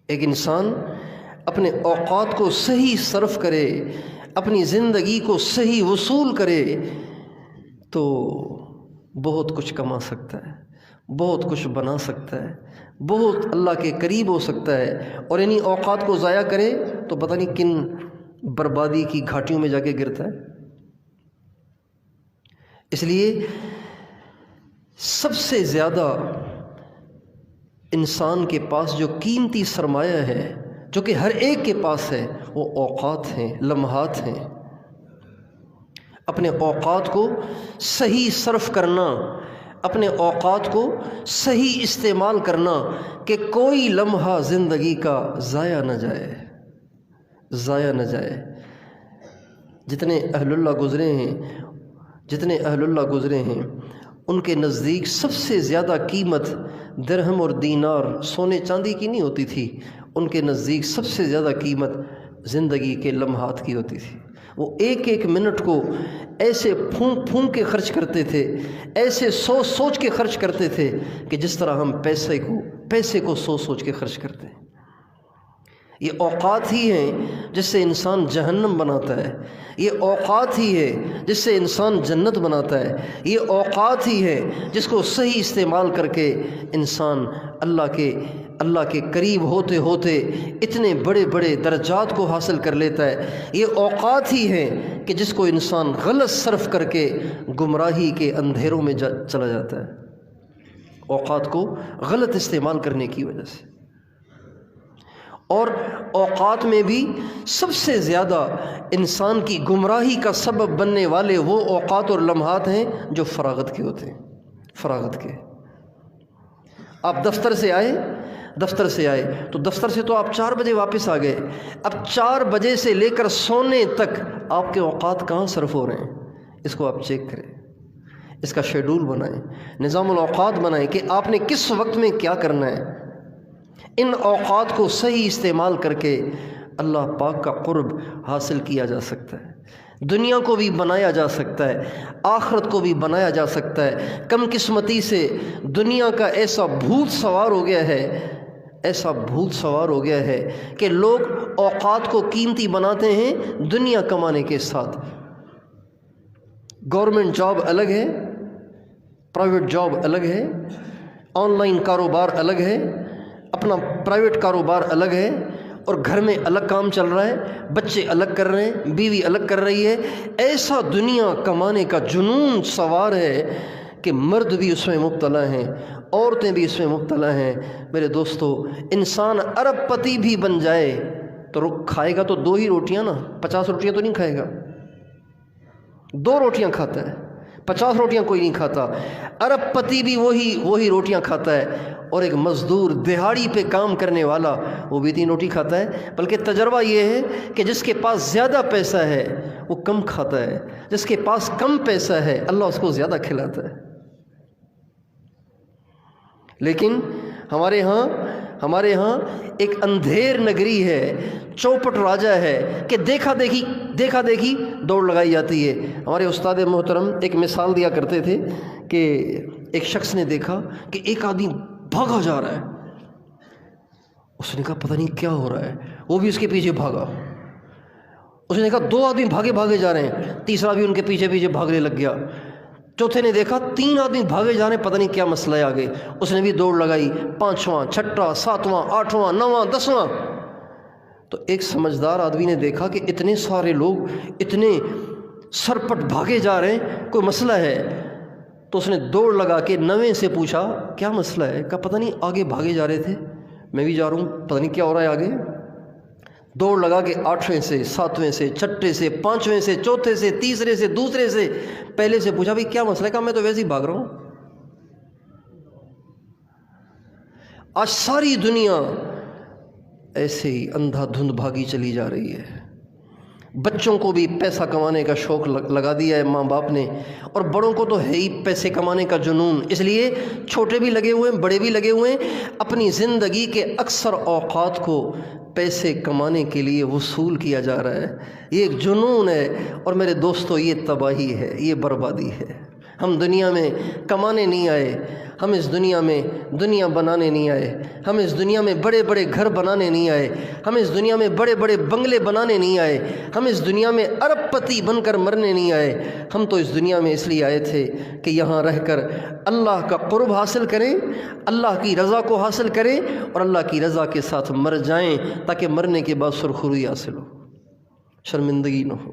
ایک انسان اپنے اوقات کو صحیح صرف کرے، اپنی زندگی کو صحیح وصول کرے تو بہت کچھ کما سکتا ہے، بہت کچھ بنا سکتا ہے، بہت اللہ کے قریب ہو سکتا ہے۔ اور انہی اوقات کو ضائع کرے تو پتہ نہیں کن بربادی کی گھاٹیوں میں جا کے گرتا ہے۔ اس لیے سب سے زیادہ انسان کے پاس جو قیمتی سرمایہ ہے، جو کہ ہر ایک کے پاس ہے، وہ اوقات ہیں، لمحات ہیں۔ اپنے اوقات کو صحیح صرف کرنا، اپنے اوقات کو صحیح استعمال کرنا کہ کوئی لمحہ زندگی کا ضائع نہ جائے، ضائع نہ جائے۔ جتنے اہل اللہ گزرے ہیں ان کے نزدیک سب سے زیادہ قیمت درہم اور دینار، سونے چاندی کی نہیں ہوتی تھی، ان کے نزدیک سب سے زیادہ قیمت زندگی کے لمحات کی ہوتی تھی۔ وہ ایک ایک منٹ کو ایسے پھونک پھونک کے خرچ کرتے تھے، ایسے سوچ سوچ کے خرچ کرتے تھے کہ جس طرح ہم پیسے کو سوچ سوچ کے خرچ کرتے ہیں۔ یہ اوقات ہی ہیں جس سے انسان جہنم بناتا ہے، یہ اوقات ہی ہے جس سے انسان جنت بناتا ہے، یہ اوقات ہی ہے جس کو صحیح استعمال کر کے انسان اللہ کے قریب ہوتے ہوتے اتنے بڑے بڑے درجات کو حاصل کر لیتا ہے۔ یہ اوقات ہی ہیں کہ جس کو انسان غلط صرف کر کے گمراہی کے اندھیروں میں چلا جاتا ہے، اوقات کو غلط استعمال کرنے کی وجہ سے۔ اور اوقات میں بھی سب سے زیادہ انسان کی گمراہی کا سبب بننے والے وہ اوقات اور لمحات ہیں جو فراغت کے ہوتے ہیں، فراغت کے۔ آپ دفتر سے آئے تو دفتر سے تو آپ 4 بجے واپس آ گئے، اب 4 بجے سے لے کر سونے تک آپ کے اوقات کہاں صرف ہو رہے ہیں، اس کو آپ چیک کریں، اس کا شیڈول بنائیں، نظام الاوقات بنائیں کہ آپ نے کس وقت میں کیا کرنا ہے۔ ان اوقات کو صحیح استعمال کر کے اللہ پاک کا قرب حاصل کیا جا سکتا ہے، دنیا کو بھی بنایا جا سکتا ہے، آخرت کو بھی بنایا جا سکتا ہے۔ کم قسمتی سے دنیا کا ایسا بھوت سوار ہو گیا ہے کہ لوگ اوقات کو قیمتی بناتے ہیں دنیا کمانے کے ساتھ۔ گورنمنٹ جاب الگ ہے، پرائیویٹ جاب الگ ہے، آن لائن کاروبار الگ ہے، اپنا پرائیویٹ کاروبار الگ ہے، اور گھر میں الگ کام چل رہا ہے، بچے الگ کر رہے ہیں، بیوی الگ کر رہی ہے۔ ایسا دنیا کمانے کا جنون سوار ہے کہ مرد بھی اس میں مبتلا ہیں، عورتیں بھی اس میں مبتلا ہیں۔ میرے دوستو، انسان ارب پتی بھی بن جائے تو کھائے گا تو 2 ہی روٹیاں نا، 50 روٹیاں تو نہیں کھائے گا، 2 روٹیاں کھاتا ہے، 50 روٹیاں کوئی نہیں کھاتا۔ ارب پتی بھی وہی روٹیاں کھاتا ہے، اور ایک مزدور دہاڑی پہ کام کرنے والا وہ بھی 3 روٹی کھاتا ہے۔ بلکہ تجربہ یہ ہے کہ جس کے پاس زیادہ پیسہ ہے وہ کم کھاتا ہے، جس کے پاس کم پیسہ ہے اللہ اس کو زیادہ کھلاتا ہے۔ لیکن ہمارے ہاں ایک اندھیر نگری ہے، چوپٹ راجہ ہے کہ دیکھا دیکھی دوڑ لگائی جاتی ہے۔ ہمارے استاد محترم ایک مثال دیا کرتے تھے کہ ایک شخص نے دیکھا کہ ایک آدمی بھاگا جا رہا ہے، اس نے کہا پتہ نہیں کیا ہو رہا ہے، وہ بھی اس کے پیچھے بھاگا۔ اس نے کہا 2 آدمی بھاگے جا رہے ہیں، تیسرا بھی ان کے پیچھے بھاگنے لگ گیا۔ چوتھے نے دیکھا 3 آدمی بھاگے جا رہے ہیں، پتہ نہیں کیا مسئلہ ہے آگے، اس نے بھی دوڑ لگائی، 5واں، 6واں، 7واں، 8واں، 9واں، 10واں۔ تو ایک سمجھدار آدمی نے دیکھا کہ اتنے سارے لوگ اتنے سرپٹ بھاگے جا رہے ہیں، کوئی مسئلہ ہے۔ تو اس نے دوڑ لگا کے 9ویں سے پوچھا کیا مسئلہ ہے؟ کہا پتہ نہیں آگے بھاگے جا رہے تھے، میں بھی جا رہا ہوں، پتہ نہیں کیا ہو رہا ہے آگے۔ دوڑ لگا کے 8ویں سے، 7ویں سے، 6ٹھے سے، 5ویں سے، 4تھے سے، تیسرے سے، دوسرے سے، پہلے سے پوچھا بھائی کیا مسئلہ ہے؟ کہا میں تو ویسے ہی بھاگ رہا ہوں۔ آج ساری دنیا ایسے ہی اندھا دھند بھاگی چلی جا رہی ہے۔ بچوں کو بھی پیسہ کمانے کا شوق لگا دیا ہے ماں باپ نے، اور بڑوں کو تو ہے ہی پیسے کمانے کا جنون، اس لیے چھوٹے بھی لگے ہوئے ہیں، بڑے بھی لگے ہوئے ہیں، اپنی زندگی کے اکثر اوقات کو پیسے کمانے کے لیے وصول کیا جا رہا ہے۔ یہ ایک جنون ہے، اور میرے دوستو یہ تباہی ہے، یہ بربادی ہے۔ ہم دنیا میں کمانے نہیں آئے، ہم اس دنیا میں دنیا بنانے نہیں آئے، ہم اس دنیا میں بڑے بڑے گھر بنانے نہیں آئے، ہم اس دنیا میں بڑے بڑے بنگلے بنانے نہیں آئے، ہم اس دنیا میں ارب پتی بن کر مرنے نہیں آئے۔ ہم تو اس دنیا میں اس لیے آئے تھے کہ یہاں رہ کر اللہ کا قرب حاصل کریں، اللہ کی رضا کو حاصل کریں اور اللہ کی رضا کے ساتھ مر جائیں، تاکہ مرنے کے بعد سرخروئی حاصل ہو، شرمندگی نہ ہو۔